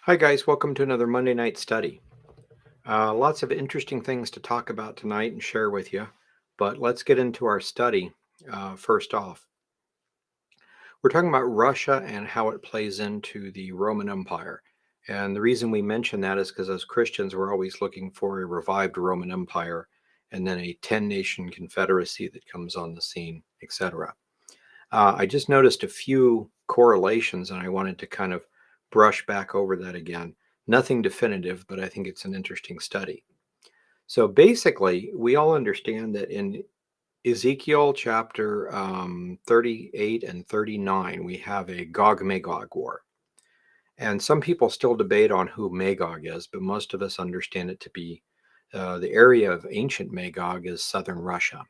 Hi, guys. Welcome to another Monday night study. Lots of interesting things to talk about tonight and share with you, but let's get into our study. First off, we're talking about Russia and how it plays into the Roman Empire. And the reason we mention that is because as Christians, we're always looking for a revived Roman Empire and then a 10-nation confederacy that comes on the scene, etc. I just noticed a few correlations and I wanted to kind of brush back over that again. Nothing definitive, but I think it's an interesting study. So basically, we all understand that in Ezekiel chapter 38 and 39, we have a Gog Magog war. And some people still debate on who Magog is, but most of us understand it to be the area of ancient Magog is southern Russia.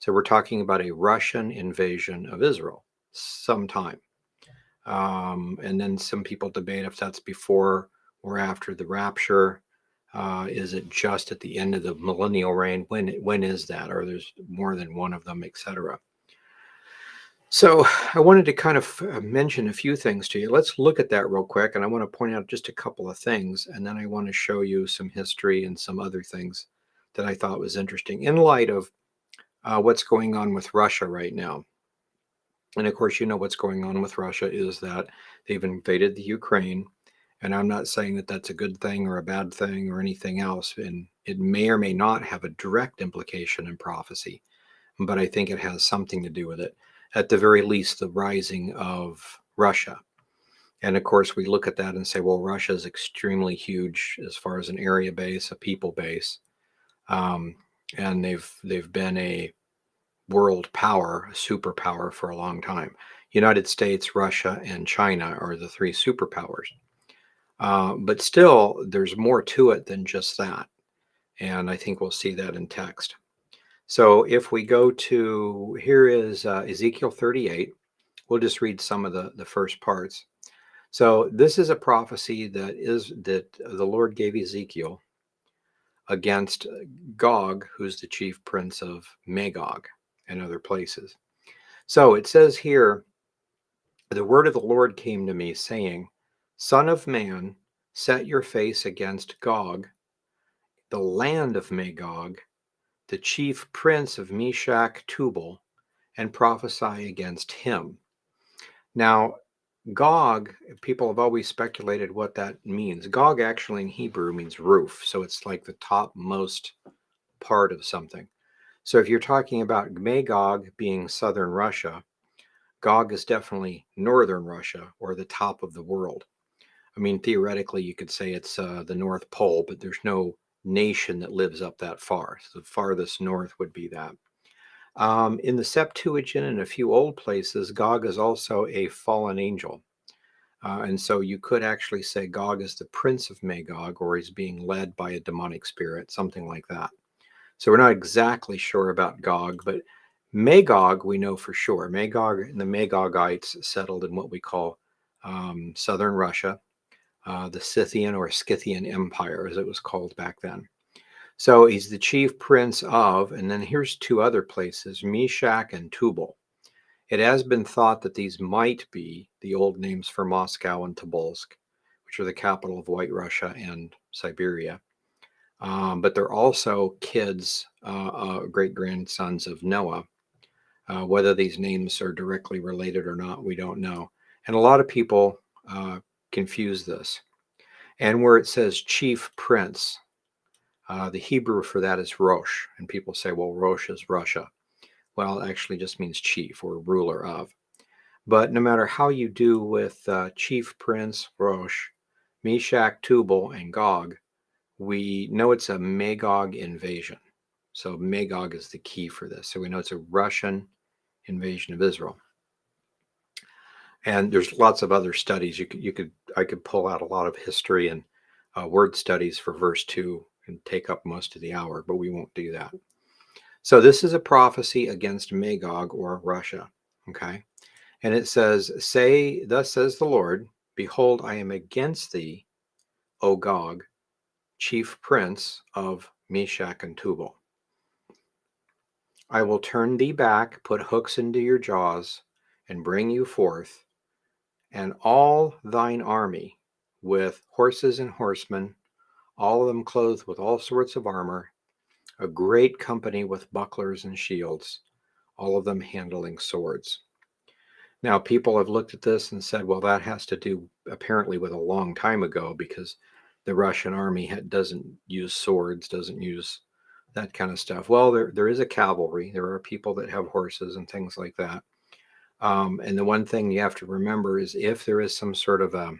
So we're talking about a Russian invasion of Israel sometime. And then some people debate if that's before or after the rapture. Is it just at the end of the millennial reign? When is that? Or there's more than one of them, etc. So I wanted to kind of mention a few things to you. Let's look at that real quick, and I want to point out just a couple of things, and then I want to show you some history and some other things that I thought was interesting in light of what's going on with Russia right now. And of course, you know what's going on with Russia is that they've invaded the Ukraine. And I'm not saying that that's a good thing or a bad thing or anything else. And it may or may not have a direct implication in prophecy, but I think it has something to do with it. At the very least, the rising of Russia. And of course, we look at that and say, well, Russia is extremely huge as far as an area base, a people base. Um, and they've been a world power, a superpower for a long time. United States, Russia, and China are the three superpowers. But still, there's more to it than just that. And I think we'll see that in text. So if we go to, here is Ezekiel 38. We'll just read some of the first parts. So this is a prophecy that the Lord gave Ezekiel against Gog, who's the chief prince of Magog and other places. So it says here, the word of the Lord came to me, saying, Son of man, set your face against Gog, the land of Magog, the chief prince of Meshach Tubal, and prophesy against him. Now, Gog, people have always speculated what that means. Gog actually in Hebrew means roof, so it's like the topmost part of something. So if you're talking about Magog being southern Russia, Gog is definitely northern Russia or the top of the world. I mean, theoretically, you could say it's the North Pole, but there's no nation that lives up that far. So the farthest north would be that. In the Septuagint and a few old places, Gog is also a fallen angel. And so you could actually say Gog is the prince of Magog, or he's being led by a demonic spirit, something like that. So we're not exactly sure about Gog, but Magog we know for sure. Magog and the Magogites settled in what we call southern Russia, the Scythian or Scythian Empire, as it was called back then. So he's the chief prince of, and then here's two other places, Meshach and Tubal. It has been thought that these might be the old names for Moscow and Tobolsk, which are the capital of White Russia and Siberia. But they're also kids, great grandsons of Noah. Whether these names are directly related or not, we don't know. And a lot of people confuse this. And where it says chief prince, the Hebrew for that is Rosh. And people say, well, Rosh is Russia. Well, it actually just means chief or ruler of. But no matter how you do with chief prince, Rosh, Meshach, Tubal, and Gog, we know it's a Magog invasion. So Magog is the key for this. So we know it's a Russian invasion of Israel. And there's lots of other studies. I could pull out a lot of history and word studies for verse 2 and take up most of the hour, but we won't do that. So this is a prophecy against Magog or Russia. Okay. And it says, Say, thus says the Lord, behold, I am against thee, O Gog, chief prince of Meshach and Tubal. I will turn thee back, put hooks into your jaws, and bring you forth, and all thine army with horses and horsemen, all of them clothed with all sorts of armor, a great company with bucklers and shields, all of them handling swords. Now, people have looked at this and said, well, that has to do apparently with a long time ago, because the Russian army doesn't use swords, doesn't use that kind of stuff. Well, there is a cavalry. There are people that have horses and things like that. And the one thing you have to remember is if there is some sort of a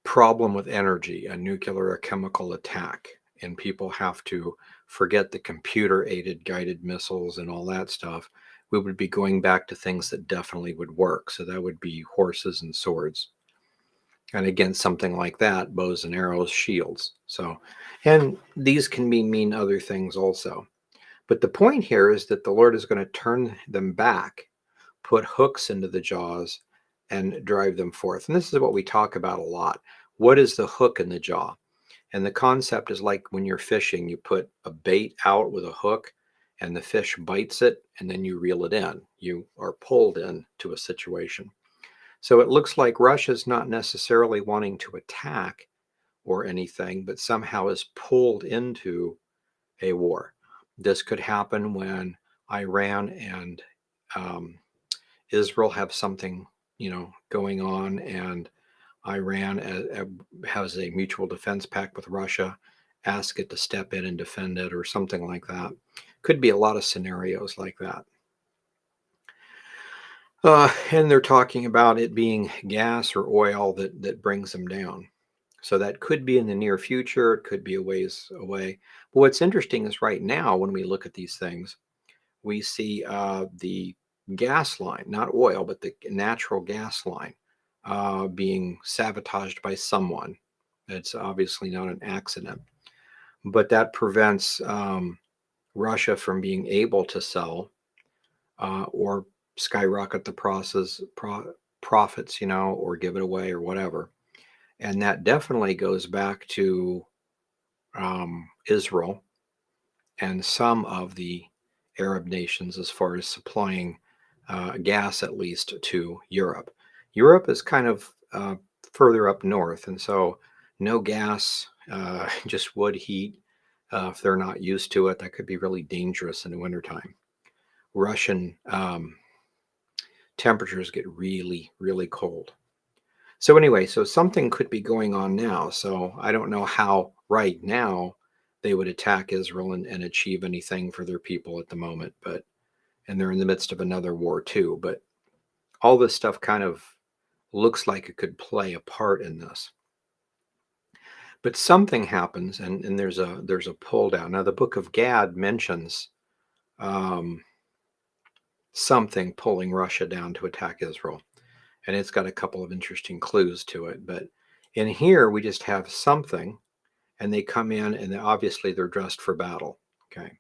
problem with energy, a nuclear or chemical attack, and people have to forget the computer-aided guided missiles and all that stuff, we would be going back to things that definitely would work. So that would be horses and swords. And against something like that, bows and arrows, shields. So, and these can mean other things also. But the point here is that the Lord is going to turn them back, put hooks into the jaws, and drive them forth. And this is what we talk about a lot. What is the hook in the jaw? And the concept is like when you're fishing, you put a bait out with a hook and the fish bites it, and then you reel it in. You are pulled into a situation. So it looks like Russia's not necessarily wanting to attack or anything, but somehow is pulled into a war. This could happen when Iran and um, Israel have something, going on, and Iran has a mutual defense pact with Russia, ask it to step in and defend it, or something like that. Could be a lot of scenarios like that. And they're talking about it being gas or oil that brings them down. So that could be in the near future. It could be a ways away. But what's interesting is right now, when we look at these things, we see the gas line, not oil, but the natural gas line being sabotaged by someone. It's obviously not an accident, but that prevents Russia from being able to sell or skyrocket the profits, or give it away or whatever. And that definitely goes back to Israel and some of the Arab nations as far as supplying gas, at least to Europe. Europe is kind of further up north, and so no gas, just wood heat. If they're not used to it, that could be really dangerous in the wintertime. Russian temperatures get really, really cold. So anyway, so something could be going on now. So I don't know how right now they would attack Israel and achieve anything for their people at the moment, and they're in the midst of another war too. But all this stuff kind of looks like it could play a part in this. But something happens, and there's a pull down. Now the book of Gad mentions um, something pulling Russia down to attack Israel. And it's got a couple of interesting clues to it. But in here, we just have something, and they come in, and obviously they're dressed for battle. Okay.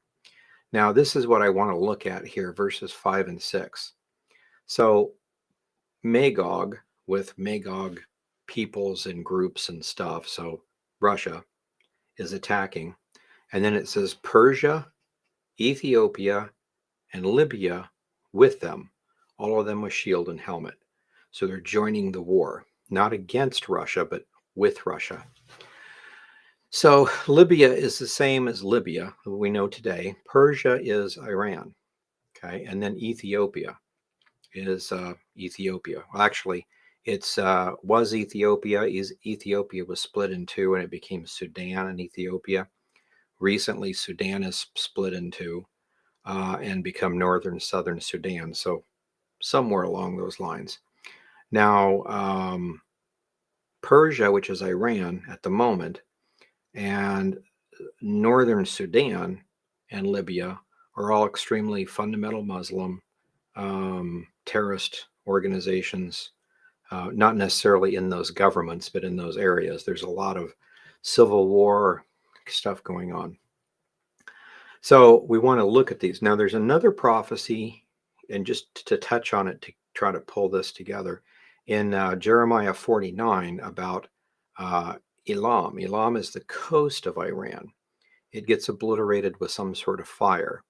Now, this is what I want to look at here, verses 5 and 6. So, Magog, with Magog peoples and groups and stuff, so Russia is attacking. And then it says Persia, Ethiopia, and Libya with them, all of them with shield and helmet. So they're joining the war, not against Russia, but with Russia. So Libya is the same as Libya, we know today. Persia is Iran, okay? And then Ethiopia is Ethiopia. Well, actually, it's was Ethiopia. Ethiopia was split in two, and it became Sudan and Ethiopia. Recently, Sudan is split in two and become northern, southern Sudan. So somewhere along those lines. Now, Persia, which is Iran at the moment, and northern Sudan and Libya are all extremely fundamental Muslim terrorist organizations, not necessarily in those governments, but in those areas. There's a lot of civil war stuff going on. So we want to look at these. Now, there's another prophecy, and just to touch on it to try to pull this together, in Jeremiah 49 about Elam. Elam is the coast of Iran. It gets obliterated with some sort of fire.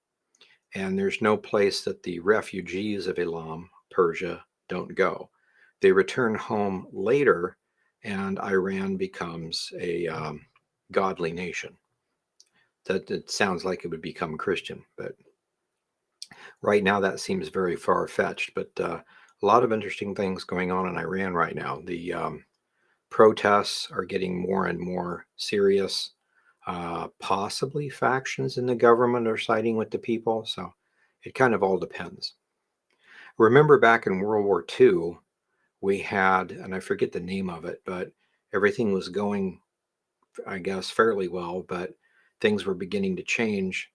And there's no place that the refugees of Elam, Persia, don't go. They return home later, and Iran becomes a godly nation. That it sounds like it would become Christian, but right now that seems very far-fetched. But a lot of interesting things going on in Iran right now. The protests are getting more and more serious. Possibly factions in the government are siding with the people, so it kind of all depends. Remember back in World War II, we had, and I forget the name of it, but everything was going, I guess, fairly well, but things were beginning to change.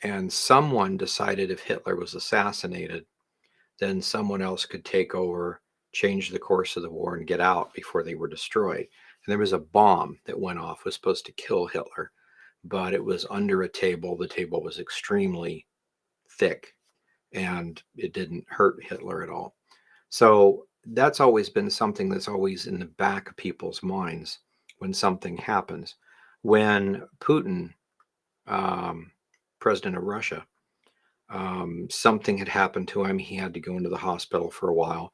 And someone decided if Hitler was assassinated, then someone else could take over, change the course of the war, and get out before they were destroyed. And there was a bomb that went off, was supposed to kill Hitler, but it was under a table. The table was extremely thick and it didn't hurt Hitler at all. So that's always been something that's always in the back of people's minds when something happens. When Putin, um, president of Russia, something had happened to him, he had to go into the hospital for a while.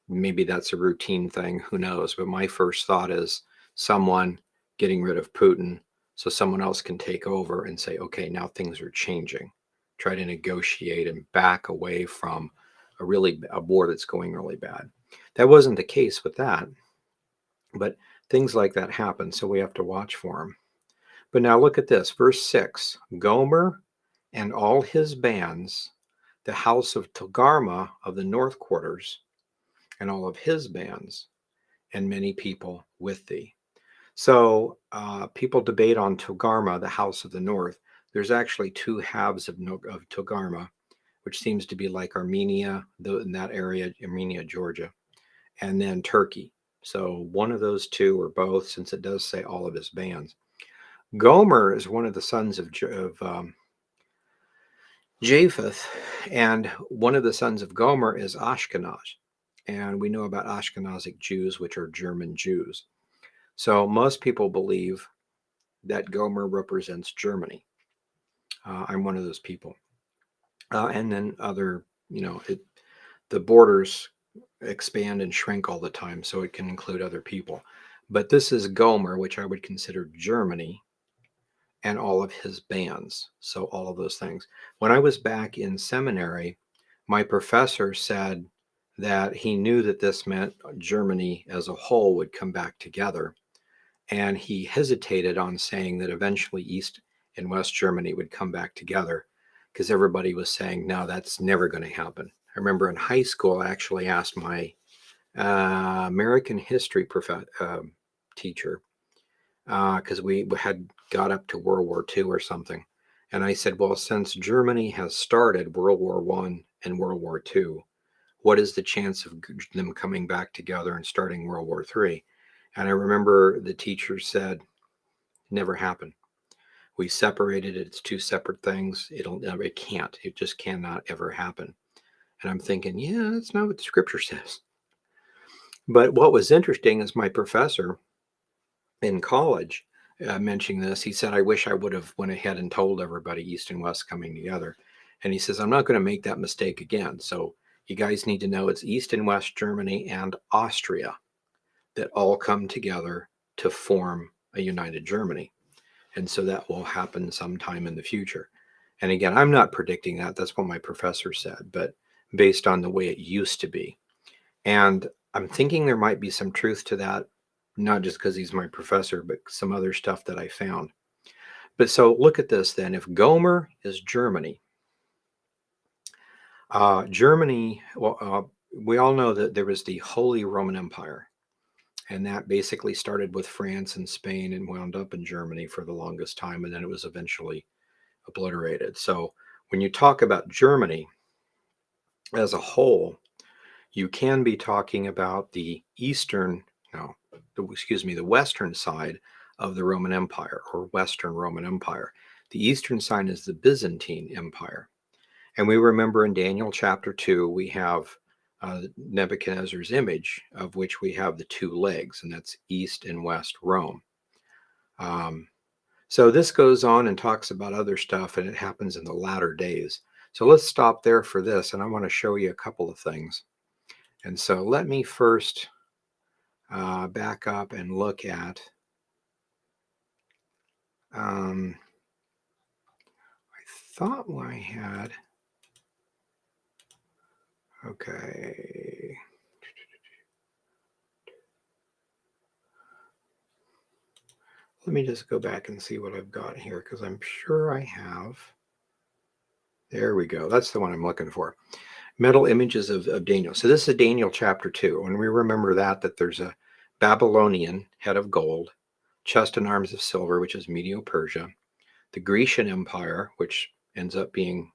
Maybe that's a routine thing, who knows? But my first thought is someone getting rid of Putin so someone else can take over and say, okay, now things are changing. Try to negotiate and back away from a war that's going really bad. That wasn't the case with that, but things like that happen, so we have to watch for them. But now look at this, verse 6. Gomer and all his bands, the house of Togarmah of the north quarters, and all of his bands, and many people with thee. So people debate on Togarmah, the house of the north. There's actually two halves of Togarmah, which seems to be like Armenia, in that area, Armenia, Georgia, and then Turkey. So one of those two or both, since it does say all of his bands. Gomer is one of the sons of Japheth, and one of the sons of Gomer is Ashkenaz. And we know about Ashkenazic Jews, which are German Jews. So most people believe that Gomer represents Germany. I'm one of those people. And then other, the borders expand and shrink all the time, so it can include other people. But this is Gomer, which I would consider Germany, and all of his bands. So all of those things. When I was back in seminary, my professor said that he knew that this meant Germany as a whole would come back together. And he hesitated on saying that eventually East and West Germany would come back together because everybody was saying, no, that's never going to happen. I remember in high school, I actually asked my American history teacher, because we had got up to World War II or something. And I said, well, since Germany has started World War I and World War II, what is the chance of them coming back together and starting World War III? And I remember the teacher said, never happen. We separated it. It's two separate things. It can't. It just cannot ever happen. And I'm thinking, yeah, that's not what the scripture says. But what was interesting is my professor in college mentioning this. He said, I wish I would have went ahead and told everybody East and West coming together. And he says, I'm not going to make that mistake again. So you guys need to know it's East and West Germany and Austria that all come together to form a united Germany. And so that will happen sometime in the future. And again, I'm not predicting that. That's what my professor said, but based on the way it used to be. And I'm thinking there might be some truth to that, not just because he's my professor, but some other stuff that I found. But so look at this then. If Gomer is Germany, we all know that there was the Holy Roman Empire. And that basically started with France and Spain and wound up in Germany for the longest time. And then it was eventually obliterated. So when you talk about Germany as a whole, you can be talking about the western side of the Roman Empire, or Western Roman Empire. The eastern side is the Byzantine Empire. And we remember in Daniel chapter 2, we have Nebuchadnezzar's image, of which we have the two legs, and that's East and West Rome. So this goes on and talks about other stuff, and it happens in the latter days. So let's stop there for this, and I want to show you a couple of things. And so let me first back up and look at, I thought I had, okay. Let me just go back and see what I've got here because I'm sure I have. There we go. That's the one I'm looking for. Metal images of Daniel. So this is Daniel chapter 2. And we remember that there's a Babylonian head of gold, chest and arms of silver, which is Medo-Persia, the Grecian Empire, which ends up being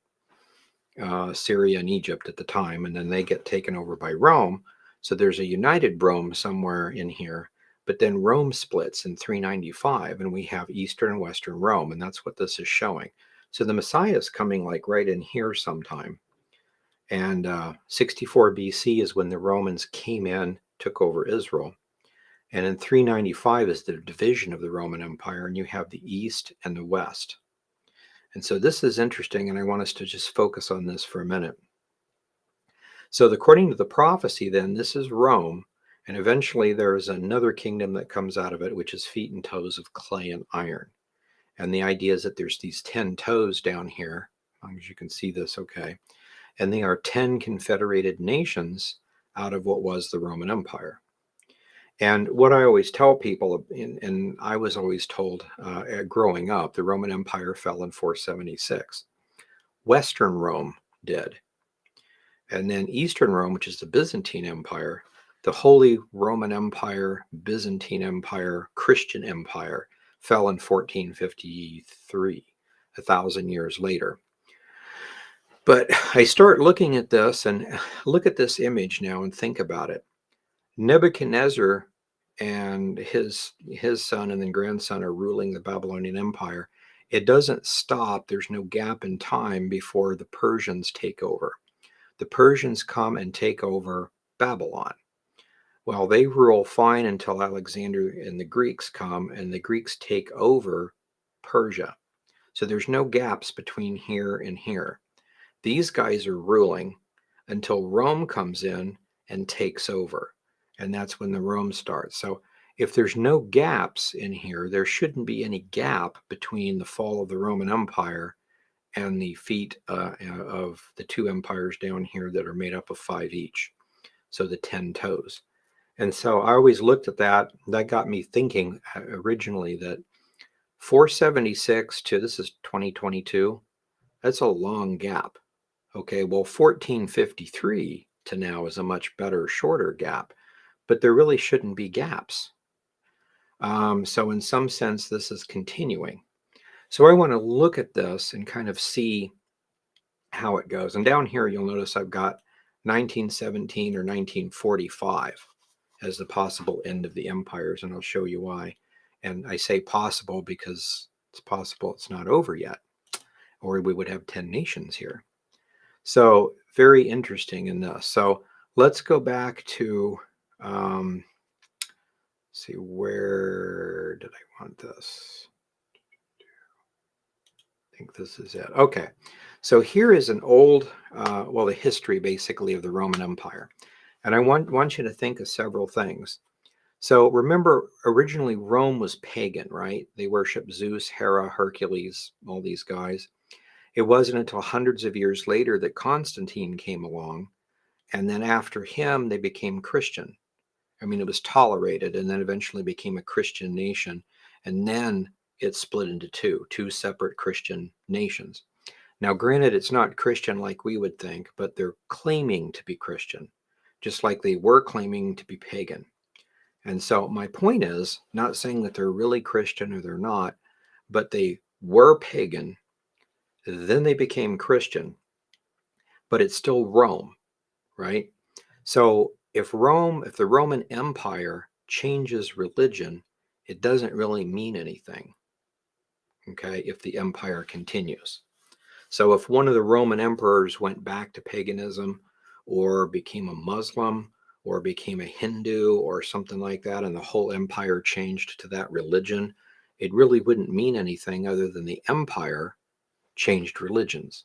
Syria and Egypt at the time, and then they get taken over by Rome. So there's a united Rome somewhere in here, but then Rome splits in 395, and we have Eastern and Western Rome, and that's what this is showing. So the Messiah is coming like right in here sometime. And 64 BC is when the Romans came in, took over Israel. And in 395 is the division of the Roman Empire, and you have the East and the West. And so this is interesting, and I want us to just focus on this for a minute. So according to the prophecy, then, this is Rome, and eventually there is another kingdom that comes out of it, which is feet and toes of clay and iron. And the idea is that there's these 10 toes down here, as long as you can see this okay, and they are 10 confederated nations out of what was the Roman Empire. And what I always tell people, and I was always told growing up, the Roman Empire fell in 476. Western Rome did. And then Eastern Rome, which is the Byzantine Empire, the Holy Roman Empire, Byzantine Empire, Christian Empire, fell in 1453, 1,000 years later. But I start looking at this and look at this image now and think about it. Nebuchadnezzar and his son and then grandson are ruling the Babylonian Empire. It doesn't stop. There's no gap in time before the Persians take over. The Persians come and take over Babylon. Well, they rule fine until Alexander and the Greeks come, and the Greeks take over Persia. So there's no gaps between here and here. These guys are ruling until Rome comes in and takes over. And that's when the Rome starts. So if there's no gaps in here, there shouldn't be any gap between the fall of the Roman Empire and the feet of the two empires down here that are made up of 5 each. So the 10 toes. And so I always looked at that. That got me thinking originally that 476 to this is 2022. That's a long gap. Okay, well, 1453 to now is a much better, shorter gap, but there really shouldn't be gaps. So in some sense, this is continuing. So I want to look at this and kind of see how it goes. And down here, you'll notice I've got 1917 or 1945 as the possible end of the empires, and I'll show you why. And I say possible because it's possible it's not over yet, or we would have 10 nations here. So very interesting in this. So let's go back to, see, where did I want this? I think this is it. Okay. So here is an old, well, the history basically of the Roman Empire. And I want you to think of several things. So remember, originally Rome was pagan, right? They worshiped Zeus, Hera, Hercules, all these guys. It wasn't until hundreds of years later that Constantine came along. And then after him, they became Christian. I mean, it was tolerated and then eventually became a Christian nation. And then it split into two separate Christian nations. Now, granted, it's not Christian like we would think, but they're claiming to be Christian, just like they were claiming to be pagan. And so my point is not saying that they're really Christian or they're not, but they were pagan, then they became Christian, but it's still Rome, right? So if the Roman Empire changes religion, it doesn't really mean anything, okay, if the empire continues. So if one of the Roman emperors went back to paganism or became a Muslim or became a Hindu or something like that, and the whole empire changed to that religion, it really wouldn't mean anything other than the empire changed religions.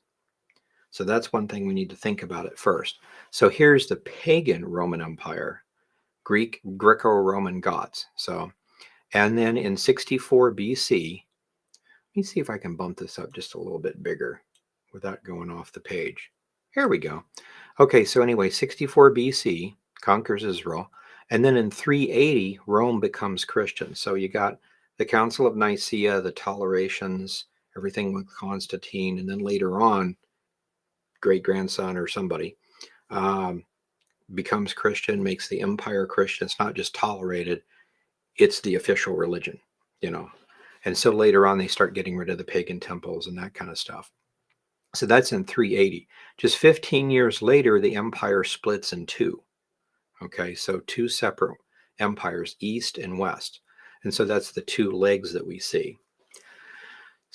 So that's one thing we need to think about at first. So here's the pagan Roman Empire, Greco-Roman gods. So, and then in 64 BC, let me see if I can bump this up just a little bit bigger without going off the page. Here we go. Okay, so anyway, 64 BC conquers Israel. And then in 380, Rome becomes Christian. So you got the Council of Nicaea, the tolerations, everything with Constantine. And then later on, great grandson or somebody um, becomes Christian, makes the empire Christian. It's not just tolerated, it's the official religion, you know. And so later on, they start getting rid of the pagan temples and that kind of stuff. So that's in 380. Just 15 years later, the empire splits in two. Okay, so two separate empires, east and west. And so that's the two legs that we see.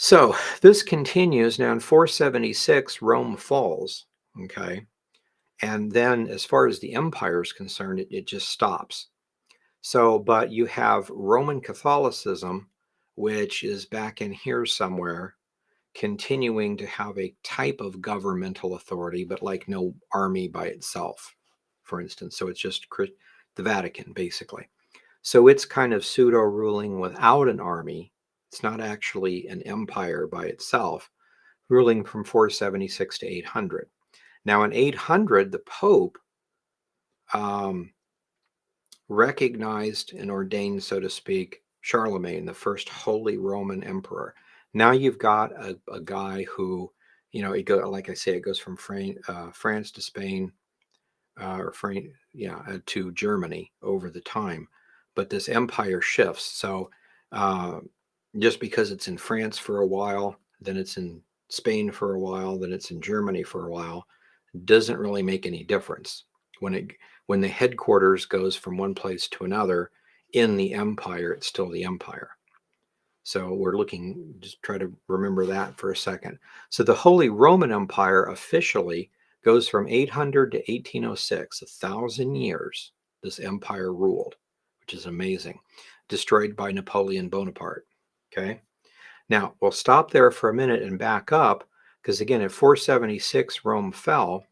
So this continues. Now in 476, Rome falls. Okay. And then as far as the empire is concerned, it just stops. So, but you have Roman Catholicism, which is back in here somewhere, continuing to have a type of governmental authority, but like no army by itself, for instance. So it's just the Vatican, basically. So it's kind of pseudo ruling without an army. It's not actually an empire by itself, ruling from 476 to 800. Now in 800, the Pope um, recognized and ordained, so to speak, Charlemagne, the first Holy Roman Emperor. Now you've got a guy who, you know, like I say, it goes from France to Spain, to Germany over the time. But this empire shifts. So uh, just because it's in France for a while, then it's in Spain for a while, then it's in Germany for a while, doesn't really make any difference. When the headquarters goes from one place to another in the empire, it's still the empire. So we're looking, just try to remember that for a second. So the Holy Roman Empire officially goes from 800 to 1806, 1,000 years. This empire ruled, which is amazing. Destroyed by Napoleon Bonaparte. Okay. Now we'll stop there for a minute and back up, because again, at 476, Rome fell.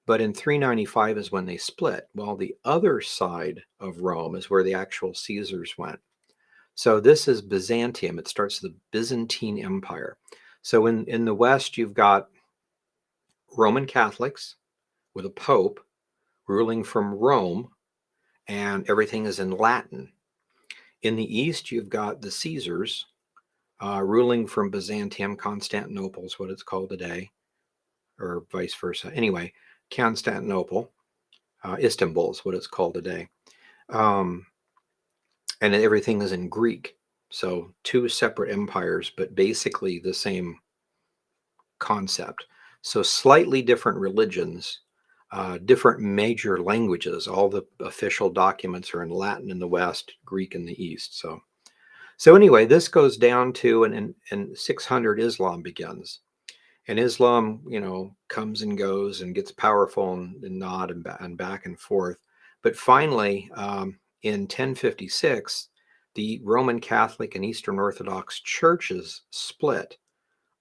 But in 395 is when they split. Well, the other side of Rome is where the actual Caesars went. So this is Byzantium. It starts the Byzantine Empire. So in the West, you've got Roman Catholics with a pope ruling from Rome, and everything is in Latin. In the East, you've got the Caesars ruling from Byzantium. Constantinople is what it's called today, or vice versa. Anyway, Constantinople. Istanbul is what it's called today. And everything is in Greek. So two separate empires, but basically the same concept. So slightly different religions, different major languages. All the official documents are in Latin in the West, Greek in the East. So anyway, this goes down to, and in 600, Islam begins. And Islam, you know, comes and goes and gets powerful and nod and back and forth. But finally, in 1056, the Roman Catholic and Eastern Orthodox churches split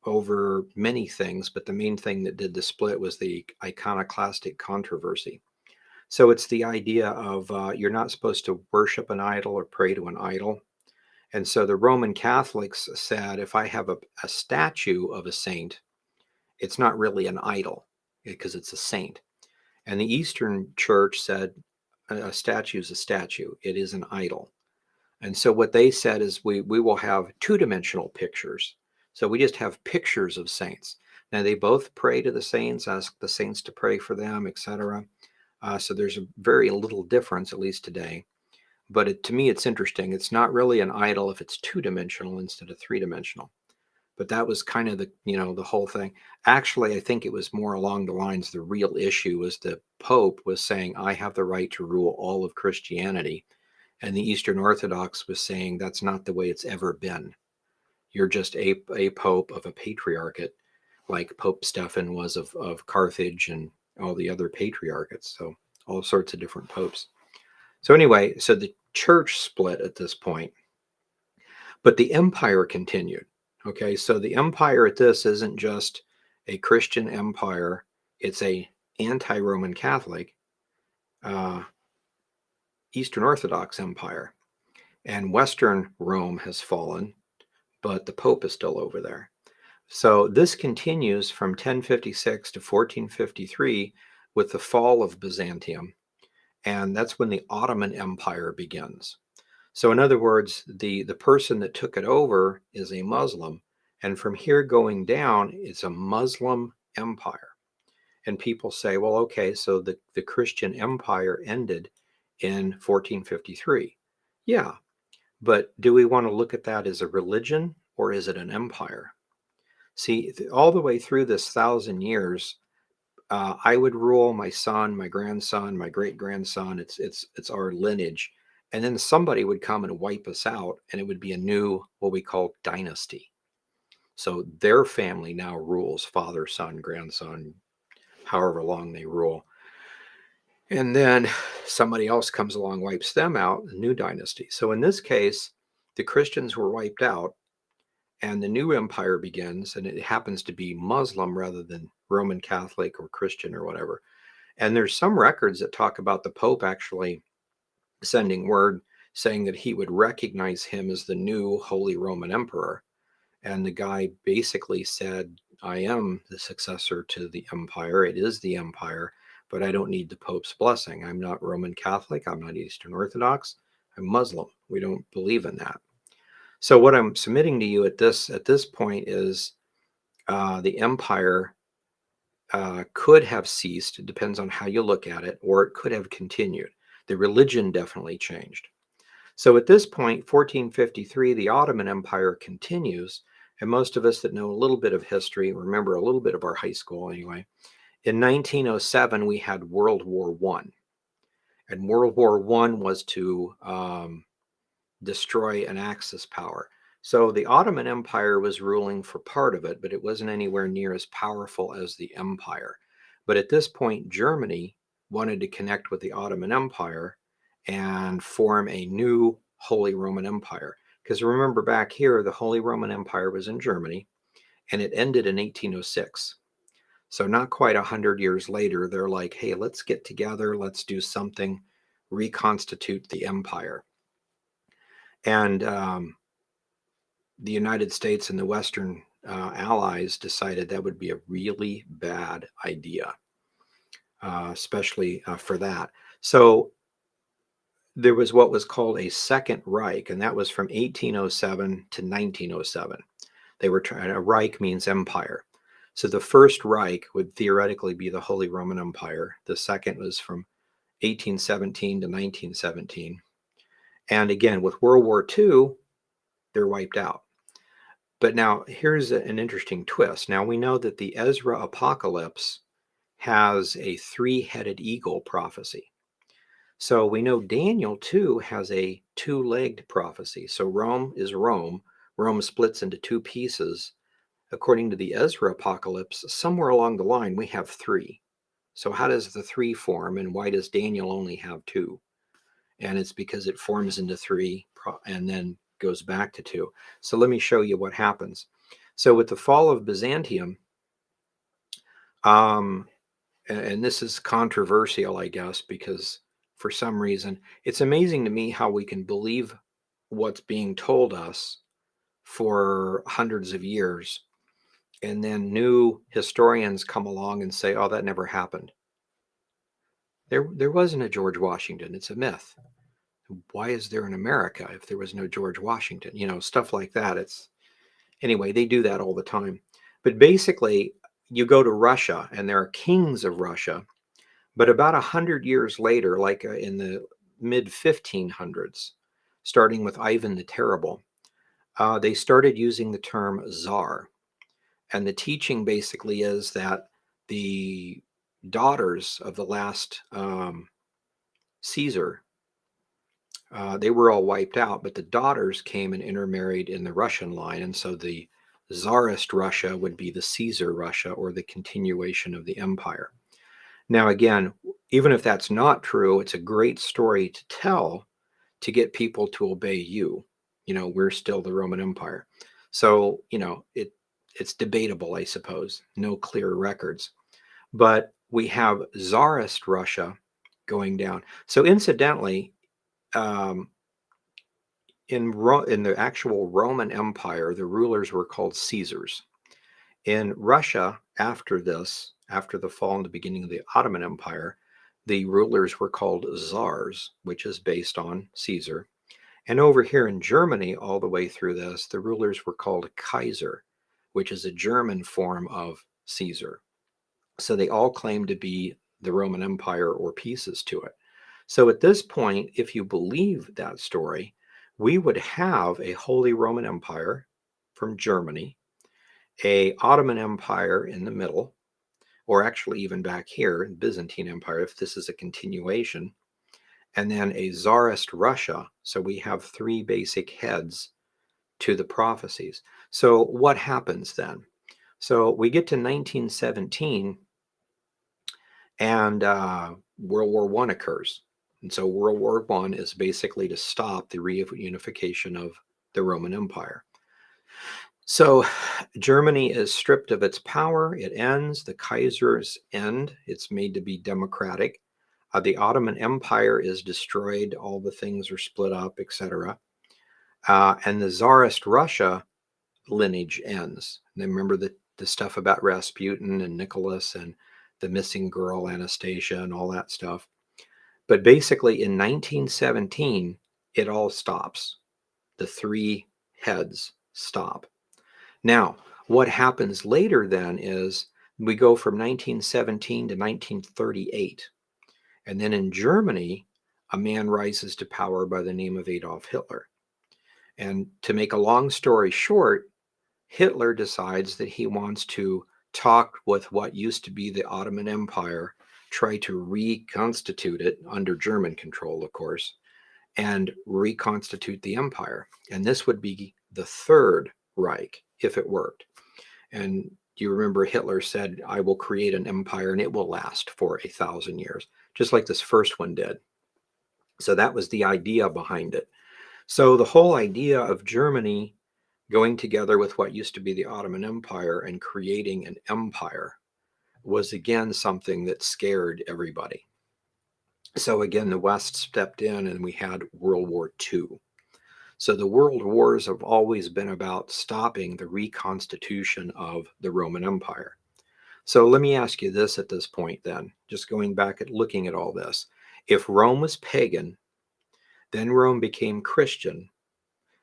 over many things, but the main thing that did the split was the iconoclastic controversy. So it's the idea of you're not supposed to worship an idol or pray to an idol. And so the Roman Catholics said, if I have a statue of a saint, it's not really an idol because it's a saint. And the Eastern Church said a statue is a statue. It is an idol. And so what they said is we will have two-dimensional pictures. So we just have pictures of saints. Now they both pray to the saints, ask the saints to pray for them, etc. So there's a very little difference, at least today. But to me, it's interesting. It's not really an idol if it's two-dimensional instead of three-dimensional. But that was kind of the whole thing. Actually, I think it was more along the lines, the real issue was the Pope was saying, I have the right to rule all of Christianity. And the Eastern Orthodox was saying, that's not the way it's ever been. You're just a pope of a patriarchate, like Pope Stephen was of Carthage and all the other patriarchates. So all sorts of different popes. So anyway, so the church split at this point, but the empire continued. Okay, so the empire at this isn't just, a Christian empire. It's a anti-Roman Catholic uh, Eastern Orthodox empire. And Western Rome has fallen, but the Pope is still over there. So this continues from 1056 to 1453 with the fall of Byzantium. And that's when the Ottoman Empire begins. So in other words, the person that took it over is a Muslim. And from here going down, it's a Muslim empire. And people say, well, okay, so the Christian empire ended in 1453. Yeah, but do we want to look at that as a religion or is it an empire? See, all the way through this 1,000 years, I would rule my son, my grandson, my great grandson. It's our lineage, and then somebody would come and wipe us out, and it would be a new what we call dynasty. So their family now rules father, son, grandson, however long they rule, and then somebody else comes along, wipes them out, a new dynasty. So in this case, the Christians were wiped out and the new empire begins, and it happens to be Muslim rather than Roman Catholic or Christian or whatever. And there's some records that talk about the Pope actually sending word saying that he would recognize him as the new Holy Roman Emperor. And the guy basically said, I am the successor to the empire. It is the empire, but I don't need the Pope's blessing. I'm not Roman Catholic. I'm not Eastern Orthodox. I'm Muslim. We don't believe in that. So what I'm submitting to you at this point is the empire could have ceased. It depends on how you look at it, or it could have continued. The religion definitely changed. So at this point, 1453, the Ottoman Empire continues. And most of us that know a little bit of history remember a little bit of our high school anyway. In 1907, we had World War I. And World War I was to destroy an Axis power. So the Ottoman Empire was ruling for part of it, but it wasn't anywhere near as powerful as the empire. But at this point, Germany wanted to connect with the Ottoman Empire and form a new Holy Roman Empire. Because remember back here, the Holy Roman Empire was in Germany and it ended in 1806. So not quite 100 years later, they're like, hey, let's get together, let's do something, reconstitute the empire. And the United States and the Western allies decided that would be a really bad idea, especially for that. So there was what was called a Second Reich, and that was from 1807 to 1907. They were trying, a Reich means empire. So the First Reich would theoretically be the Holy Roman Empire. The second was from 1817 to 1917. And again, with World War II, they're wiped out. But now here's an interesting twist. Now we know that the Ezra Apocalypse has a three-headed eagle prophecy. So we know Daniel too has a two-legged prophecy. So Rome is Rome. Rome splits into two pieces. According to the Ezra Apocalypse, somewhere along the line we have three. So how does the three form and why does Daniel only have two? And it's because it forms into three and then goes back to two. So let me show you what happens. So with the fall of Byzantium, and this is controversial, I guess, because for some reason, it's amazing to me how we can believe what's being told us for hundreds of years. And then new historians come along and say, oh, that never happened. There wasn't a George Washington. It's a myth. Why is there in America if there was no George Washington? You know, stuff like that. It's anyway, they do that all the time. But basically, you go to Russia and there are kings of Russia, but about 100 years later, like in the mid 1500s, starting with Ivan the Terrible, they started using the term czar. And the teaching basically is that the daughters of the last Caesar, they were all wiped out, but the daughters came and intermarried in the Russian line. And so the Tsarist Russia would be the Caesar Russia, or the continuation of the empire. Now, again, even if that's not true, it's a great story to tell to get people to obey you. You know, we're still the Roman Empire. So, you know, It's debatable, I suppose. No clear records. But we have Tsarist Russia going down. So incidentally, um, in the actual Roman Empire, the rulers were called Caesars. In Russia, after this, after the fall and the beginning of the Ottoman Empire, the rulers were called czars, which is based on Caesar. And over here in Germany, all the way through this, the rulers were called Kaiser, which is a German form of Caesar. So they all claim to be the Roman Empire or pieces to it. So at this point, if you believe that story, we would have a Holy Roman Empire from Germany, a Ottoman Empire in the middle, or actually even back here, Byzantine Empire, if this is a continuation, and then a Tsarist Russia. So we have three basic heads to the prophecies. So what happens then? So we get to 1917, and World War I occurs. And so World War I is basically to stop the reunification of the Roman Empire. So Germany is stripped of its power. It ends. The Kaisers end. It's made to be democratic. The Ottoman Empire is destroyed. All the things are split up, etc. And the Tsarist Russia lineage ends. And remember the stuff about Rasputin and Nicholas and the missing girl Anastasia and all that stuff. But basically in 1917, it all stops. The three heads stop. Now, what happens later then is we go from 1917 to 1938. And then in Germany, a man rises to power by the name of Adolf Hitler. And to make a long story short, Hitler decides that he wants to talk with what used to be the Ottoman Empire, try to reconstitute it under German control, of course, and reconstitute the empire. And this would be the Third Reich if it worked. And you remember Hitler said, I will create an empire and it will last for 1,000 years, just like this first one did. So that was the idea behind it. So the whole idea of Germany going together with what used to be the Ottoman Empire and creating an empire was again something that scared everybody. So again, the West stepped in and we had World War II. So the world wars have always been about stopping the reconstitution of the Roman Empire. So let me ask you this at this point then, just going back at looking at all this. If Rome was pagan, then Rome became Christian,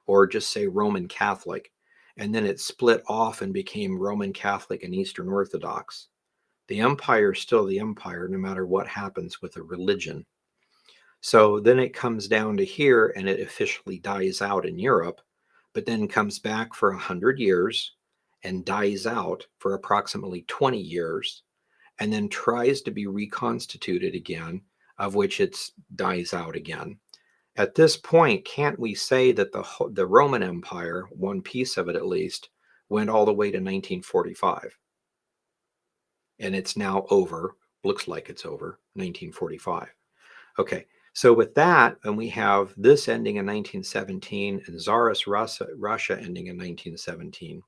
or just say Roman Catholic, and then it split off and became Roman Catholic and Eastern Orthodox. The empire is still the empire no matter what happens with a religion. So then it comes down to here and it officially dies out in Europe, but then comes back for 100 years and dies out for approximately 20 years, and then tries to be reconstituted again, of which it dies out again. At this point, can't we say that the Roman Empire, one piece of it at least, went all the way to 1945? And it's now over, looks like it's over, 1945. Okay, so with that, and we have this ending in 1917 and Tsarist Russia ending in 1917.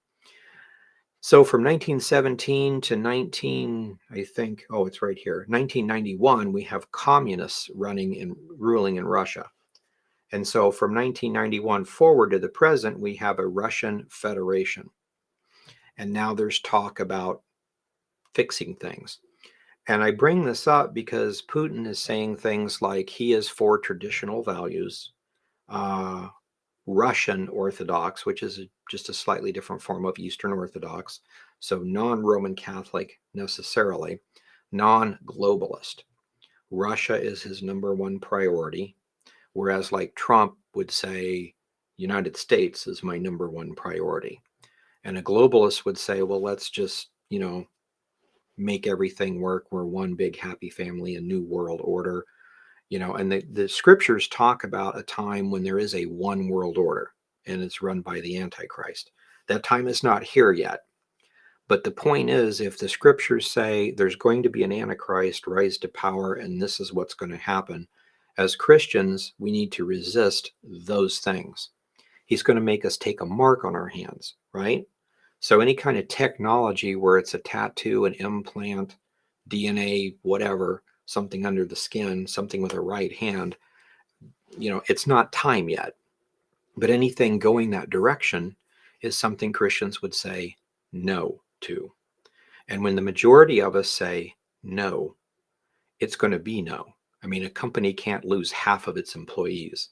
So from 1917 to I think, oh, it's right here, 1991, we have communists ruling in Russia. And so from 1991 forward to the present, we have a Russian Federation. And now there's talk about fixing things. And I bring this up because Putin is saying things like he is for traditional values, Russian Orthodox, which is just a slightly different form of Eastern Orthodox, so non-Roman Catholic necessarily, non-globalist. Russia is his number one priority, whereas like Trump would say, United States is my number one priority. And a globalist would say, well, let's just, make everything work. We're one big happy family, a new world order, and the scriptures talk about a time when there is a one world order and it's run by the Antichrist. That time is not here yet. But the point is, if the scriptures say there's going to be an Antichrist rise to power and this is what's going to happen, as Christians, we need to resist those things. He's going to make us take a mark on our hands, right? So any kind of technology where it's a tattoo, an implant, DNA, whatever, something under the skin, something with a right hand, it's not time yet. But anything going that direction is something Christians would say no to. And when the majority of us say no, it's going to be no. I mean, a company can't lose half of its employees,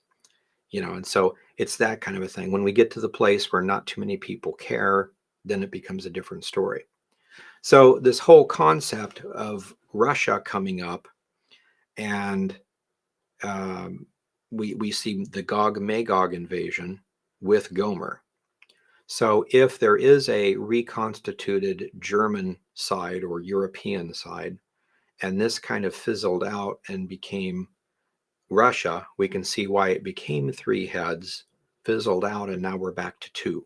and so it's that kind of a thing. When we get to the place where not too many people care, then it becomes a different story. So this whole concept of Russia coming up, and um, we see the Gog Magog invasion with Gomer. So if there is a reconstituted German side or European side, and this kind of fizzled out and became Russia, we can see why it became three heads, fizzled out, and now we're back to two,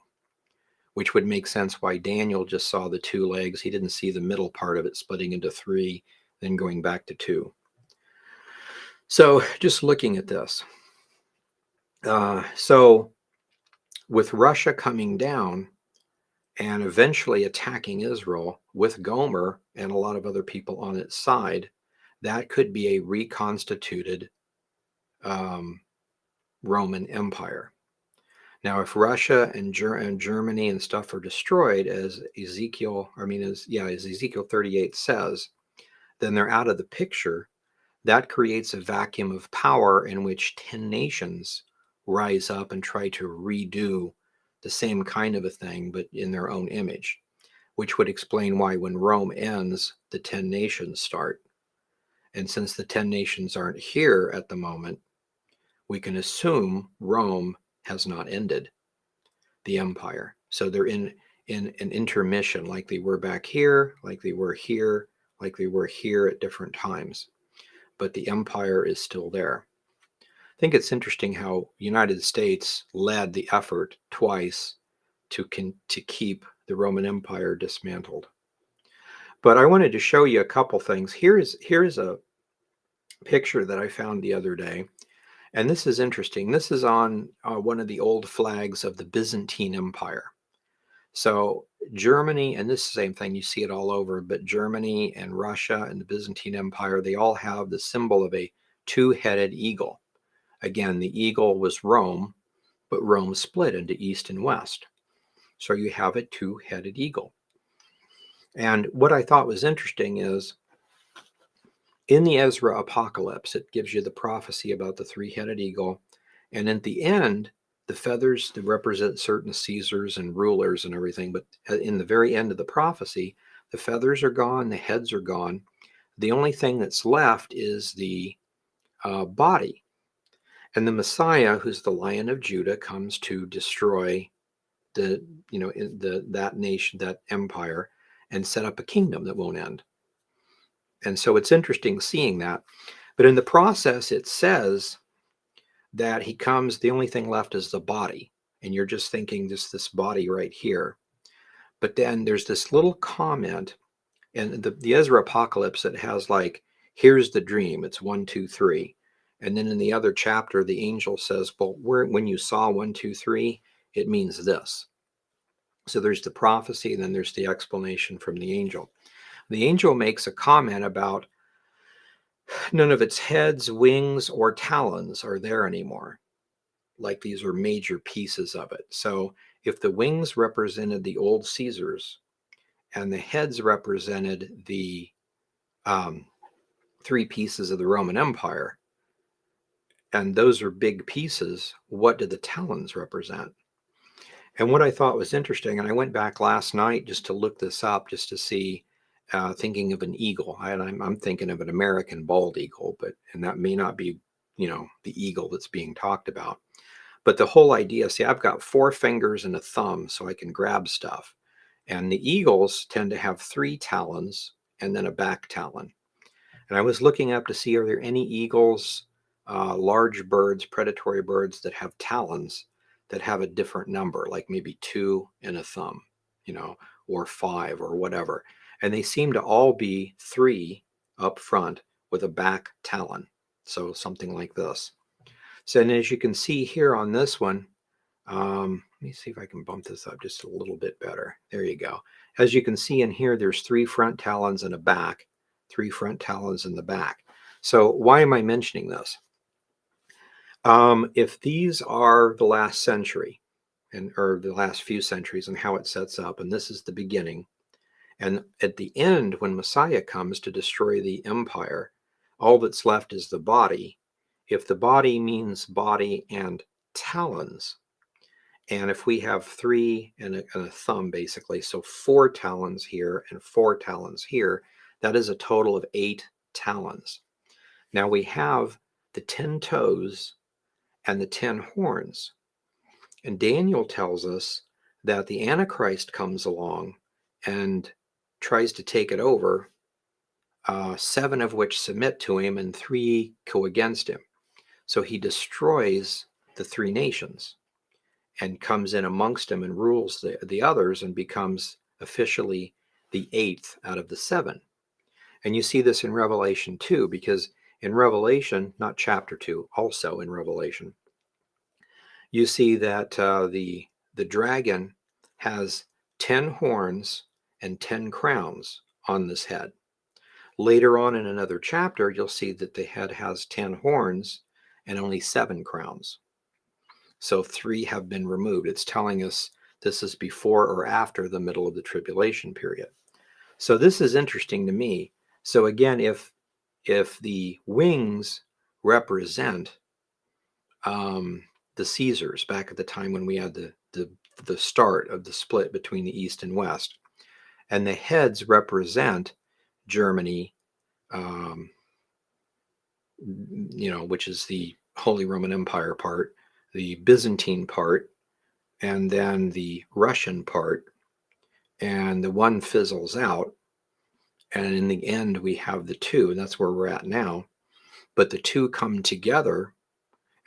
which would make sense why Daniel just saw the two legs. He didn't see the middle part of it splitting into three, then going back to two. So just looking at this. So with Russia coming down and eventually attacking Israel with Gomer and a lot of other people on its side, that could be a reconstituted Roman Empire. Now, if Russia and Germany and stuff are destroyed, as Ezekiel 38 says, then they're out of the picture. That creates a vacuum of power in which 10 nations rise up and try to redo the same kind of a thing, but in their own image, which would explain why when Rome ends, the 10 nations start. And since the 10 nations aren't here at the moment, we can assume Rome has not ended the empire. So they're in an intermission, like they were back here, like they were here, like they were here at different times. But the empire is still there. I think it's interesting how the United States led the effort twice to keep the Roman Empire dismantled. But I wanted to show you a couple things. Here's a picture that I found the other day. And this is interesting. This is on one of the old flags of the Byzantine Empire. So Germany, and this is the same thing, you see it all over, but Germany and Russia and the Byzantine Empire, they all have the symbol of a two-headed eagle. Again, the eagle was Rome, but Rome split into east and west. So you have a two-headed eagle. And what I thought was interesting is in the Ezra Apocalypse, it gives you the prophecy about the three-headed eagle. And at the end, the feathers that represent certain Caesars and rulers and everything. But in the very end of the prophecy, the feathers are gone, the heads are gone. The only thing that's left is the body. And the Messiah, who's the Lion of Judah, comes to destroy that nation, that empire, and set up a kingdom that won't end. And so it's interesting seeing that. But in the process, it says that he comes, the only thing left is the body. And you're just thinking this body right here. But then there's this little comment, and the Ezra Apocalypse, it has like, here's the dream. It's 1, 2, 3. And then in the other chapter, the angel says, well, when you saw 1, 2, 3, it means this. So there's the prophecy, and then there's the explanation from the angel. The angel makes a comment about none of its heads, wings, or talons are there anymore. Like these are major pieces of it. So if the wings represented the old Caesars and the heads represented the three pieces of the Roman Empire, and those are big pieces, what do the talons represent? And what I thought was interesting, and I went back last night just to look this up, just to see, thinking of an eagle. I'm thinking of an American bald eagle, and that may not be, the eagle that's being talked about. But the whole idea, see, I've got 4 fingers and a thumb so I can grab stuff. And the eagles tend to have 3 talons and then a back talon. And I was looking up to see, are there any eagles, large birds, predatory birds that have talons that have a different number, like maybe 2 and a thumb, or 5 or whatever. And they seem to all be 3 up front with a back talon. So something like this. So, and as you can see here on this one, Let me see if I can bump this up just a little bit better. There you go. As you can see in here, there's 3 front talons and a back, 3 front talons in the back. So why am I mentioning this? If these are the last century, or the last few centuries and how it sets up, and this is the beginning, and at the end, when Messiah comes to destroy the empire, all that's left is the body. If the body means body and talons, and if we have 3 and a thumb, basically, so 4 talons here and 4 talons here, that is a total of 8 talons. Now we have the 10 toes and the 10 horns. And Daniel tells us that the Antichrist comes along and tries to take it over, 7 of which submit to him and 3 go against him. So he destroys the 3 nations and comes in amongst them and rules the others and becomes officially the 8th out of the 7. And you see this in Revelation 2, because in Revelation, not chapter 2, also in Revelation, you see that the dragon has 10 horns and 10 crowns on this head. Later on in another chapter, you'll see that the head has 10 horns and only 7 crowns. So 3 have been removed. It's telling us this is before or after the middle of the tribulation period. So this is interesting to me. So again, if the wings represent the Caesars back at the time when we had the start of the split between the East and West, and the heads represent Germany, which is the Holy Roman Empire part, the Byzantine part, and then the Russian part, and the one fizzles out, and in the end we have the 2, and that's where we're at now. But the 2 come together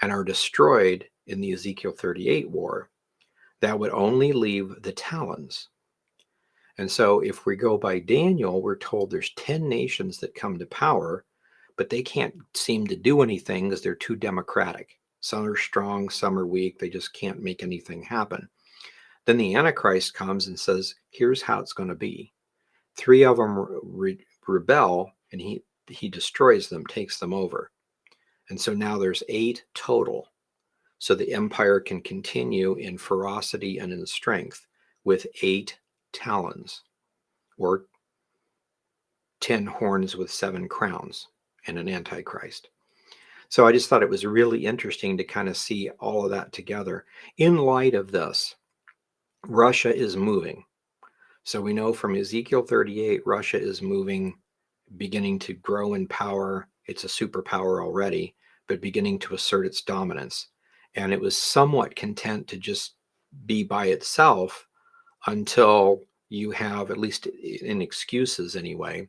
and are destroyed in the Ezekiel 38 war. That would only leave the talons. And so if we go by Daniel, we're told there's 10 nations that come to power, but they can't seem to do anything because they're too democratic. Some are strong, some are weak. They just can't make anything happen. Then the Antichrist comes and says, here's how it's going to be. 3 of them rebel, and he destroys them, takes them over. And so now there's 8 total. So the empire can continue in ferocity and in strength with 8 talons, or 10 horns with 7 crowns, and an antichrist. So I just thought it was really interesting to kind of see all of that together. In light of this, Russia is moving. So we know from Ezekiel 38, Russia is moving, beginning to grow in power. It's a superpower already, but beginning to assert its dominance. And it was somewhat content to just be by itself until you have, at least in excuses anyway,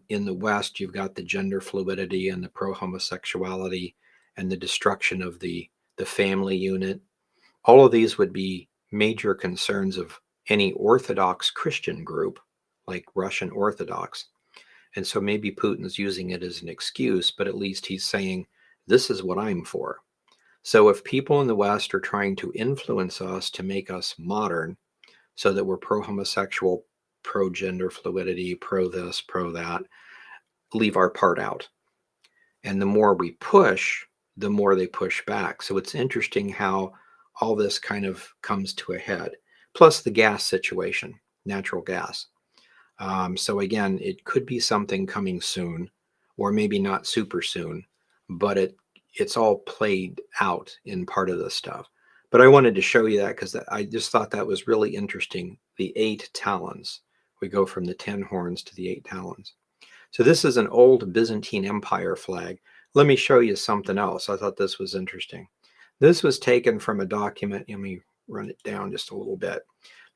in the West, you've got the gender fluidity and the pro-homosexuality and the destruction of the family unit. All of these would be major concerns of any Orthodox Christian group, like Russian Orthodox. And so maybe Putin's using it as an excuse, but at least he's saying, this is what I'm for. So if people in the West are trying to influence us to make us modern so that we're pro-homosexual, pro-gender fluidity, pro-this, pro-that, leave our part out. And the more we push, the more they push back. So it's interesting how all this kind of comes to a head. Plus the gas situation, natural gas. So again, it could be something coming soon, or maybe not super soon, but it's all played out in part of this stuff. But I wanted to show you that because I just thought that was really interesting. The 8 talons. We go from the 10 horns to the 8 talons. So this is an old Byzantine Empire flag. Let me show you something else. I thought this was interesting. This was taken from a document. Let me run it down just a little bit.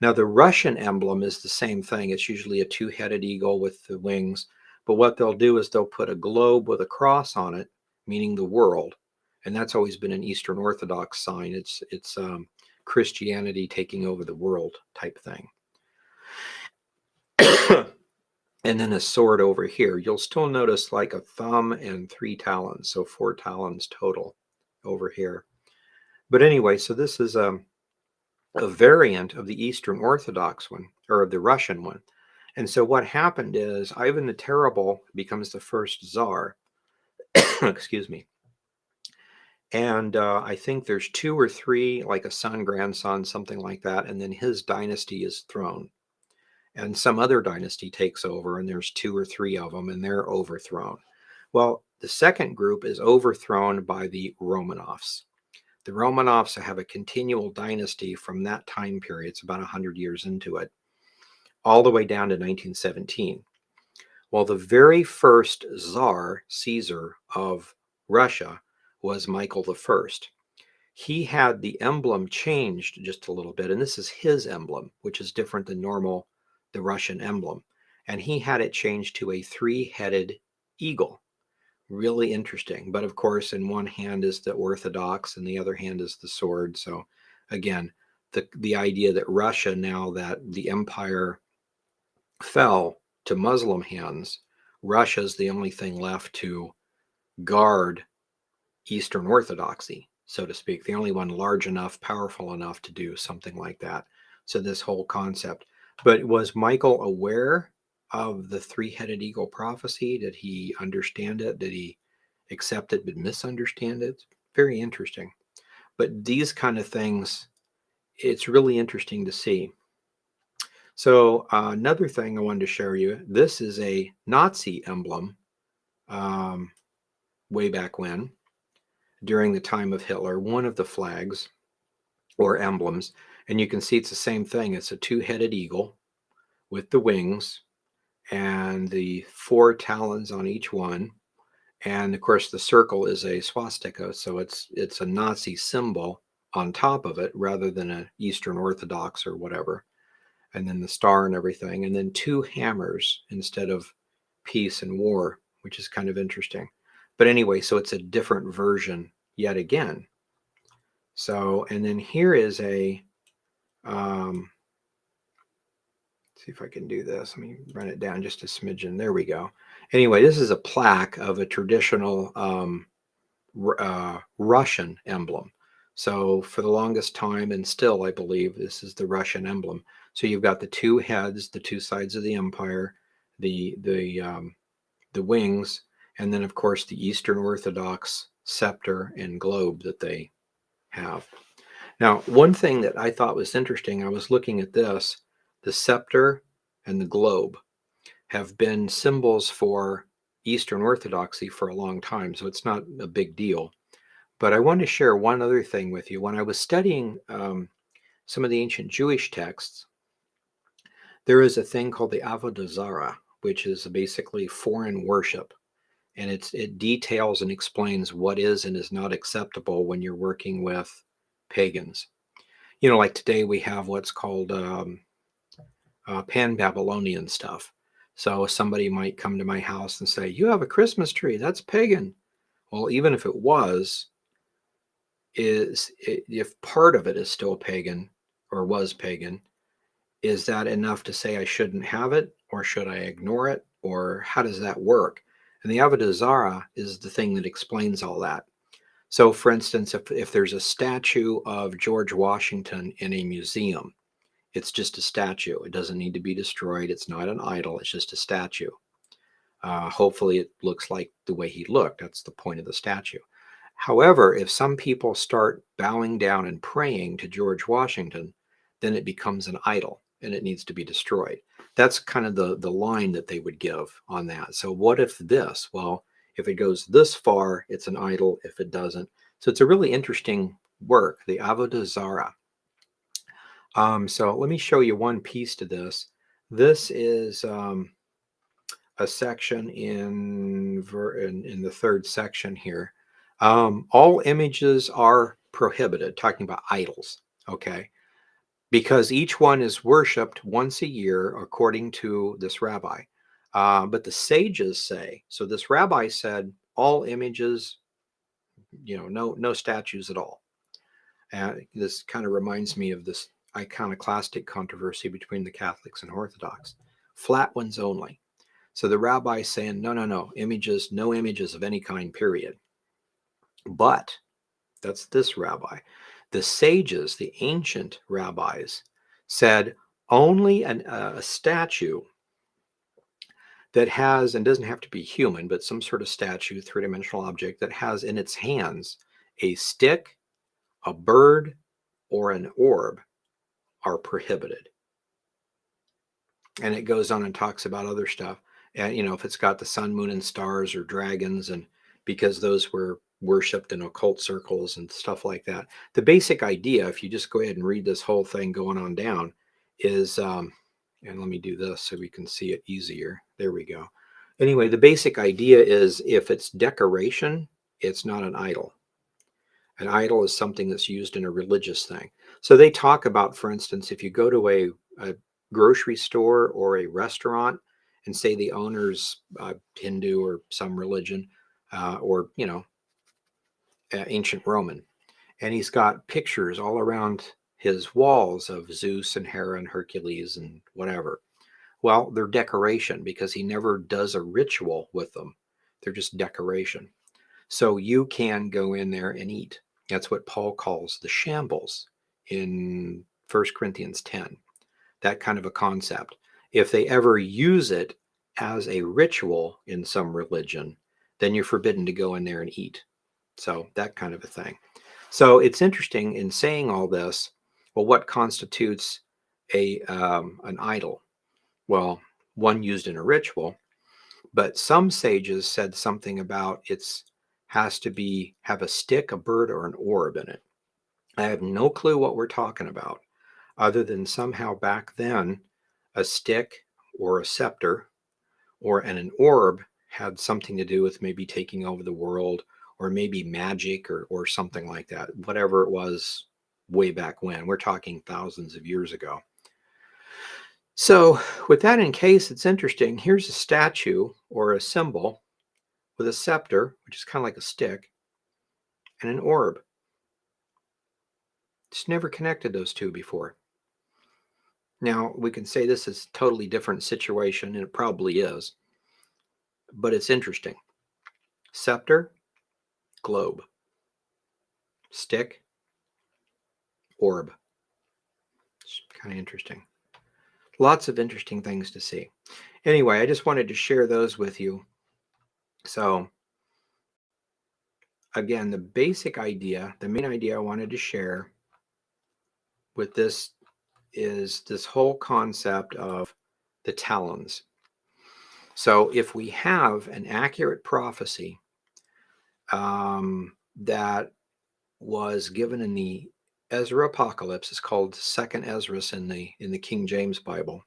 Now the Russian emblem is the same thing. It's usually a 2-headed eagle with the wings. But what they'll do is they'll put a globe with a cross on it, meaning the world. And that's always been an Eastern Orthodox sign. It's Christianity taking over the world type thing. And then a sword over here. You'll still notice like a thumb and 3 talons, so 4 talons total over here. But anyway, so this is a variant of the Eastern Orthodox one, or of the Russian one. And so what happened is Ivan the Terrible becomes the first czar. Excuse me. And I think there's two or three, like a son, grandson, something like that. And then his dynasty is thrown. And some other dynasty takes over, and there's two or three of them, and they're overthrown. Well, the second group is overthrown by the Romanovs. The Romanovs have a continual dynasty from that time period. It's about 100 years into it, all the way down to 1917. Well, the very first Tsar, Caesar of Russia, was Michael the First. He had the emblem changed just a little bit, and this is his emblem, which is different than normal, the Russian emblem. And he had it changed to a three-headed eagle. Really interesting. But of course, in one hand is the Orthodox, and the other hand is the sword. So again, the idea that Russia, now that the empire fell to Muslim hands, Russia's the only thing left to guard Eastern Orthodoxy, so to speak, the only one large enough, powerful enough to do something like that. So this whole concept. But was Michael aware of the three-headed eagle prophecy? Did he understand it? Did he accept it but misunderstand it? Very interesting. But these kind of things, it's really interesting to see. So another thing I wanted to share you, this is a Nazi emblem way back when, during the time of Hitler, one of the flags or emblems. And you can see it's the same thing. It's a two-headed eagle with the wings and the four talons on each one. And of course, the circle is a swastika. So it's a Nazi symbol on top of it rather than an Eastern Orthodox or whatever. And then the star and everything. And then two hammers instead of peace and war, which is kind of interesting. But anyway, so it's a different version yet again. So, and then here is a, see if I can do this. Let me run it down just a smidgen. There we go. Anyway, this is a plaque of a traditional Russian emblem. So for the longest time, and still, I believe, this is the Russian emblem. So you've got the two heads, the two sides of the empire, the wings, and then of course the Eastern Orthodox scepter and globe that they have. Now, one thing that I thought was interesting, I was looking at this, the scepter and the globe have been symbols for Eastern Orthodoxy for a long time, so it's not a big deal. But I want to share one other thing with you. When I was studying some of the ancient Jewish texts, there is a thing called the Avodah Zarah, which is basically foreign worship. And it details and explains what is and is not acceptable when you're working with pagans. You know, like today we have what's called pan-Babylonian stuff. So somebody might come to my house and say, you have a Christmas tree, that's pagan. Well, even if it was, if part of it is still pagan or was pagan, is that enough to say I shouldn't have it, or should I ignore it, or how does that work? And the Avodah Zarah is the thing that explains all that. So for instance, if there's a statue of George Washington in a museum, it's just a statue. It doesn't need to be destroyed. It's not an idol. It's just a statue. Hopefully it looks like the way he looked. That's the point of the statue. However, if some people start bowing down and praying to George Washington, then it becomes an idol and it needs to be destroyed. That's kind of the line that they would give on that. So what if this? Well, if it goes this far, it's an idol. If it doesn't. So it's a really interesting work, the Avodah Zarah. So let me show you one piece to this. This is a section in the third section here. All images are prohibited, talking about idols, okay? Because each one is worshipped once a year according to this rabbi. But the sages say, so this rabbi said, all images, no statues at all. This kind of reminds me of this iconoclastic controversy between the Catholics and Orthodox. Flat ones only. So the rabbi saying, no images, no images of any kind, period. But that's this rabbi. The sages, the ancient rabbis, said only a statue that has, and doesn't have to be human, but some sort of statue, three-dimensional object that has in its hands a stick, a bird, or an orb are prohibited. And it goes on and talks about other stuff. And, if it's got the sun, moon, and stars or dragons, and because those were worshipped in occult circles and stuff like that. The basic idea, if you just go ahead and read this whole thing going on down, is, and let me do this so we can see it easier. There we go. Anyway, the basic idea is if it's decoration, it's not an idol. An idol is something that's used in a religious thing. So they talk about, for instance, if you go to a grocery store or a restaurant and say the owner's Hindu or some religion, or, ancient Roman, and he's got pictures all around his walls of Zeus and Hera and Hercules and whatever. Well, they're decoration because he never does a ritual with them. They're just decoration. So you can go in there and eat. That's what Paul calls the shambles in 1 Corinthians 10. That kind of a concept. If they ever use it as a ritual in some religion, then you're forbidden to go in there and eat. So that kind of a thing. So it's interesting in saying all this. Well, what constitutes an idol? Well, one used in a ritual, but some sages said something about it's has to have a stick, a bird, or an orb in it. I have no clue what we're talking about, other than somehow back then a stick or a scepter an orb had something to do with maybe taking over the world, or maybe magic, or something like that. Whatever it was way back when. We're talking thousands of years ago. So with that in case, it's interesting. Here's a statue or a symbol with a scepter, which is kind of like a stick, and an orb. Just never connected those two before. Now, we can say this is a totally different situation, and it probably is, but it's interesting. Scepter, globe. Stick, orb. It's kind of interesting. Lots of interesting things to see. Anyway, I just wanted to share those with you. So again, the basic idea, the main idea I wanted to share with this is this whole concept of the talons. So if we have an accurate prophecy that was given in the Ezra Apocalypse, it's called Second Ezra in the King James Bible.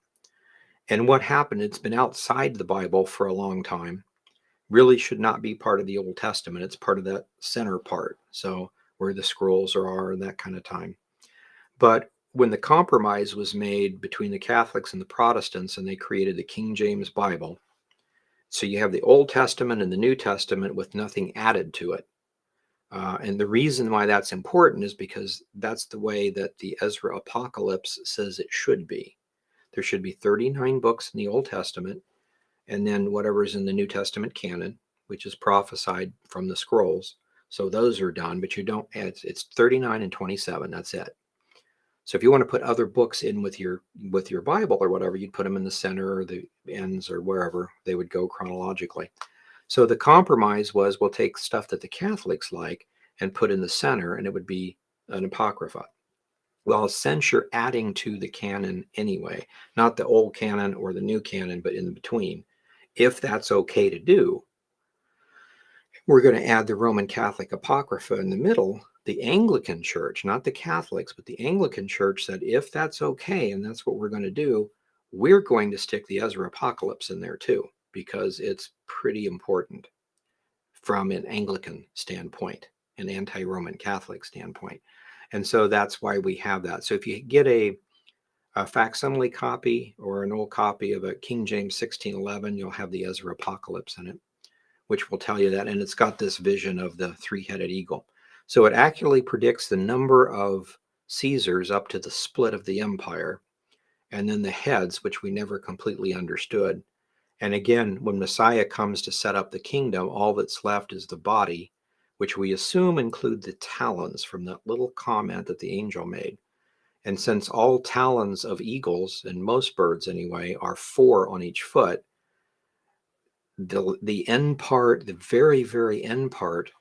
And what happened, it's been outside the Bible for a long time. Really should not be part of the Old Testament. It's part of that center part. So where the scrolls are and that kind of time. But when the compromise was made between the Catholics and the Protestants, and they created the King James Bible, so you have the Old Testament and the New Testament with nothing added to it. And the reason why that's important is because that's the way that the Ezra Apocalypse says it should be. There should be 39 books in the Old Testament, and then whatever's in the New Testament canon, which is prophesied from the scrolls. So those are done, but you don't add, it's 39 and 27. That's it. So if you want to put other books in with your Bible or whatever, you'd put them in the center or the ends or wherever they would go chronologically. So the compromise was, we'll take stuff that the Catholics like and put in the center, and it would be an apocrypha. Well, since you're adding to the canon anyway, not the old canon or the new canon, but in between, if that's okay to do, we're going to add the Roman Catholic Apocrypha in the middle. The Anglican Church, not the Catholics, but the Anglican Church said, if that's okay, and that's what we're going to do, we're going to stick the Ezra Apocalypse in there too, because it's pretty important from an Anglican standpoint, an anti-Roman Catholic standpoint. And so that's why we have that. So if you get a facsimile copy or an old copy of a King James 1611, you'll have the Ezra Apocalypse in it, which will tell you that. And it's got this vision of the three-headed eagle. So it accurately predicts the number of Caesars up to the split of the empire, and then the heads, which we never completely understood. And again, when Messiah comes to set up the kingdom, all that's left is the body, which we assume include the talons from that little comment that the angel made. And since all talons of eagles, and most birds anyway, are 4 on each foot, the end part, the very, very end part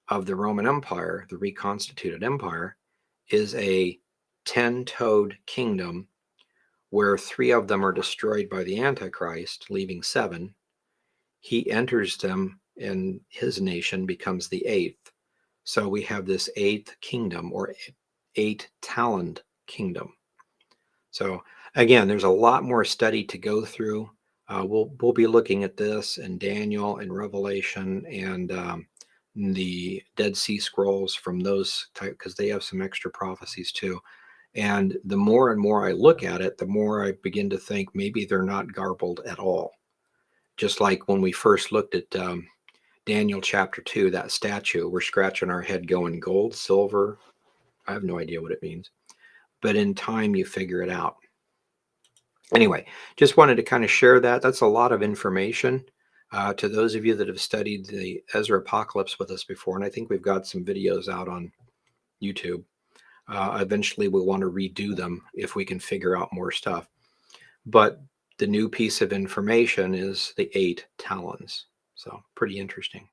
of the Roman Empire, the reconstituted empire, is a 10-toed kingdom where 3 of them are destroyed by the Antichrist, leaving 7. He enters them, and his nation becomes the 8th. So we have this 8th kingdom, or 8-taloned kingdom. So again, there's a lot more study to go through. We'll be looking at this in Daniel and Revelation and the Dead Sea Scrolls from those type, because they have some extra prophecies too. And the more and more I look at it, the more I begin to think maybe they're not garbled at all. Just like when we first looked at Daniel chapter 2, that statue, we're scratching our head going, gold, silver. I have no idea what it means. But in time, you figure it out. Anyway, just wanted to kind of share that. That's a lot of information to those of you that have studied the Ezra Apocalypse with us before. And I think we've got some videos out on YouTube. Eventually, we'll want to redo them if we can figure out more stuff. But the new piece of information is the 8 talons. So pretty interesting.